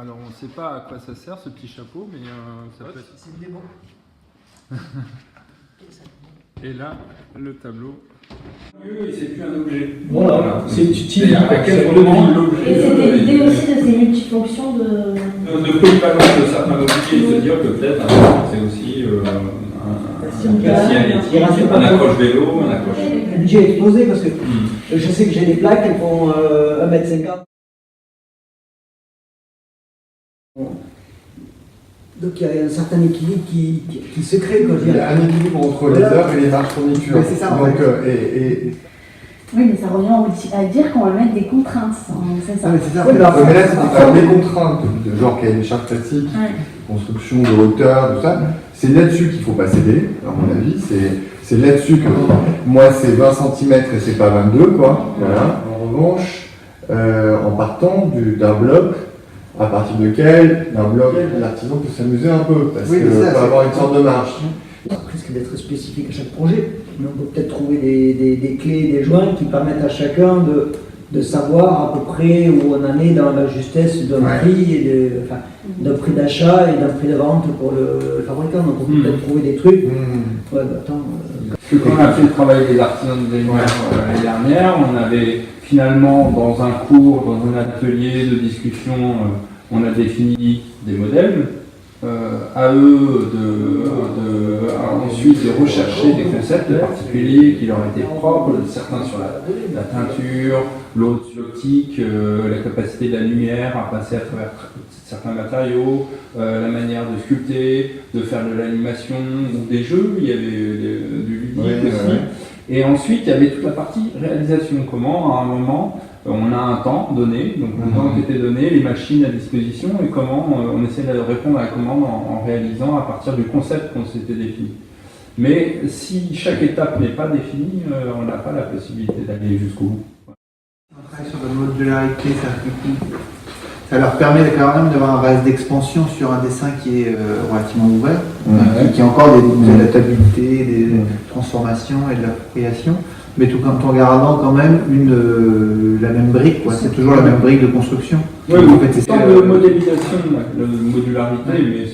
Alors on ne sait pas à quoi ça sert ce petit chapeau, mais ça peut être... C'est une démo. Et là, le tableau. Et c'est plus un objet. Voilà, c'est utile. À quel moment l'objet... Et c'était l'idée aussi de ces multifonctions de polyvalence de certains objets, de dire que peut-être c'est aussi un casier athlétique, un accroche vélo, un accroche... Le budget est explosé parce que je sais que j'ai des plaques, elles font 1,50 m. Donc il y a un certain équilibre qui se crée. Il y a un équilibre entre les heures et les marges fournitures. Ouais, c'est ça, donc, Oui, mais ça revient aussi à dire qu'on va mettre des contraintes. C'est ça. mais c'est ça. Oui, mais là, c'est des contraintes de genre cahier des charges classiques, construction de hauteur, tout ça. C'est là-dessus qu'il ne faut pas céder, à mon avis. C'est là-dessus que moi, c'est 20 cm et c'est pas 22, quoi. Voilà. En revanche, en partant d'un bloc, à partir duquel, d'un bloc, l'artisan peut s'amuser un peu, parce qu'il peut avoir une sorte de marge. Presque d'être spécifique à chaque projet, mais on peut peut-être trouver des clés, des joints qui permettent à chacun de savoir à peu près où on en est dans la justesse d'un prix, et d'un prix d'achat et d'un prix de vente pour le fabricant. Donc on peut peut-être trouver des trucs. Ouais, bah attends. Quand on a fait le travail des artisans de Lumière l'année dernière, on avait finalement dans un cours, dans un atelier de discussion, on a défini des modèles. À eux ensuite de rechercher des concepts particuliers qui leur étaient propres, certains sur la teinture, l'autre sur l'optique, la capacité de la lumière à passer à travers certains matériaux, la manière de sculpter, de faire de l'animation ou des jeux, il y avait du ludique aussi. Et ensuite il y avait toute la partie réalisation, comment à un moment on a un temps donné, donc le temps qui était donné, les machines à disposition et comment on essaie de répondre à la commande en réalisant à partir du concept qu'on s'était défini. Mais si chaque étape n'est pas définie, on n'a pas la possibilité d'aller jusqu'au bout. On travaille sur la modularité, ça leur permet quand même d'avoir un base d'expansion sur un dessin qui est relativement ouvert, qui a encore des adaptabilités, des transformations et de l'appropriation. Mais tout en gardant quand même la même brique, quoi. C'est toujours la même brique de construction. Oui, en fait, c'est de modélisation, de modularité, mais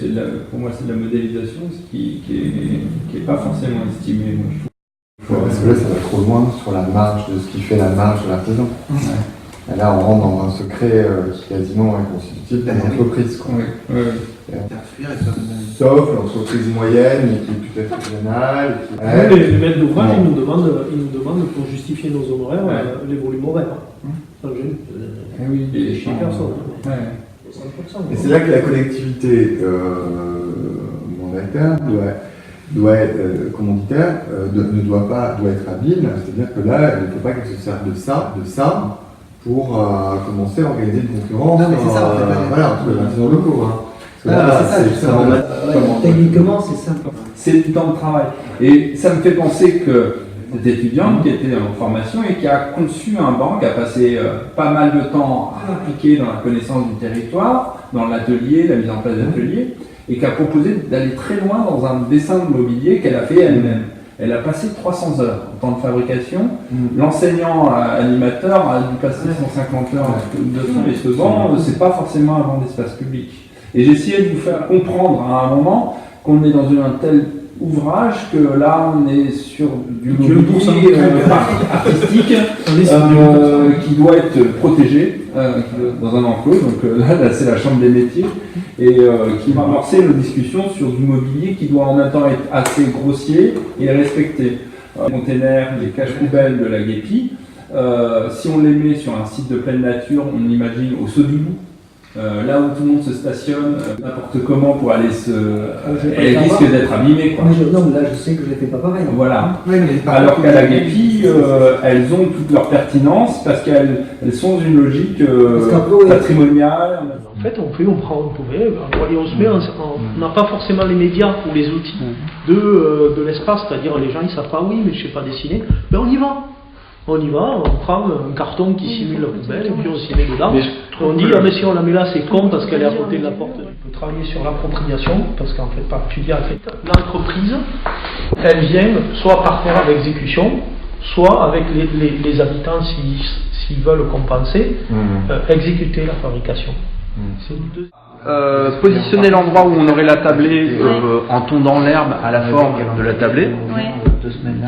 pour moi c'est de la modélisation, ce qui est pas forcément estimé. Parce que là, ça va trop loin sur la marge de ce qui fait la marge de l'artisan. Et là, on rentre dans un secret qui est quasiment inconstitutif d'une entreprise. Sauf l'entreprise moyenne et qui est tout à fait régionale. Les maîtres d'ouvrage, ils nous demandent pour justifier nos honoraires les volumes horaires. Oui, les chiffres. Et c'est là que la collectivité mandataire doit être commanditaire, doit être habile. C'est-à-dire que là, il ne faut pas qu'elle se serve de ça pour commencer à organiser une concurrence entre les artisans locaux. Techniquement, c'est simple. C'est du temps de travail. Et ça me fait penser que cette étudiante qui était en formation et qui a conçu un banc, qui a passé pas mal de temps à impliquer dans la connaissance du territoire, dans l'atelier, la mise en place d'ateliers, et qui a proposé d'aller très loin dans un dessin de mobilier qu'elle a fait elle-même. Elle a passé 300 heures en temps de fabrication. L'enseignant animateur a dû passer 150 heures de ce banc. C'est pas forcément un banc d'espace public. Et j'ai essayé de vous faire comprendre à un moment qu'on est dans un tel ouvrage que là on est sur du mobilier artistique qui doit être protégé dans un enclos. Donc là c'est la chambre des métiers et qui va amorcer une discussion sur du mobilier qui doit en même temps être assez grossier et respecté. Les containers, les caches-poubelles de la Guépie, si on les met sur un site de pleine nature, on imagine au Sodibou, là où tout le monde se stationne n'importe comment pour aller elle risque d'être abîmée, quoi. Non, là je sais que je ne les fais pas pareil. Voilà. Alors qu'à la Guépie, elles ont toute leur pertinence parce qu'elles sont dans une logique patrimoniale. En fait, on se met, on n'a pas forcément les médias ou les outils de l'espace, c'est-à-dire les gens ils savent pas, oui, mais je sais pas dessiner, ben on y va. On y va, on prend un carton qui simule la poubelle et puis on s'y met dedans. On dit, ah mais si on la met là, c'est con parce qu'elle est à côté de la porte. On peut travailler sur l'appropriation, parce qu'en fait, tu dis, en fait, l'entreprise, elle vient soit partenaire à l'exécution, soit avec les habitants, s'ils veulent compenser, exécuter la fabrication. Positionner l'endroit où on aurait la tablée en tondant l'herbe à la forme de la tablée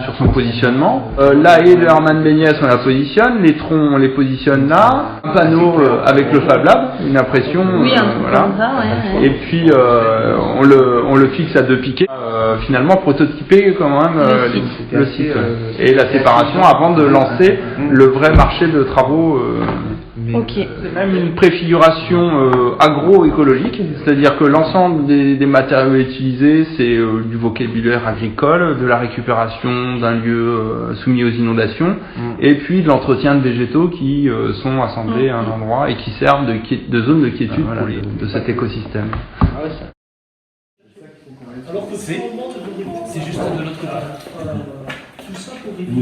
sur son positionnement. Là et le Hermann Beignes on la positionne, les troncs on les positionne là, un panneau avec le Fab Lab, une impression, voilà. Comme ça, ouais. Et puis on le fixe à 2 piquets, finalement prototyper quand même le site et la séparation avant de lancer le vrai marché de travaux. Ok. C'est même une préfiguration agroécologique, c'est-à-dire que l'ensemble des matériaux utilisés, c'est du vocabulaire agricole, de la récupération d'un lieu soumis aux inondations, et puis de l'entretien de végétaux qui sont assemblés à un endroit et qui servent de zone de quiétude de cet écosystème. Alors que c'est juste de l'autre côté. Tout ça pour éviter.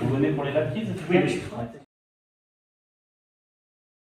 Vous venez pour les lapides? Oui,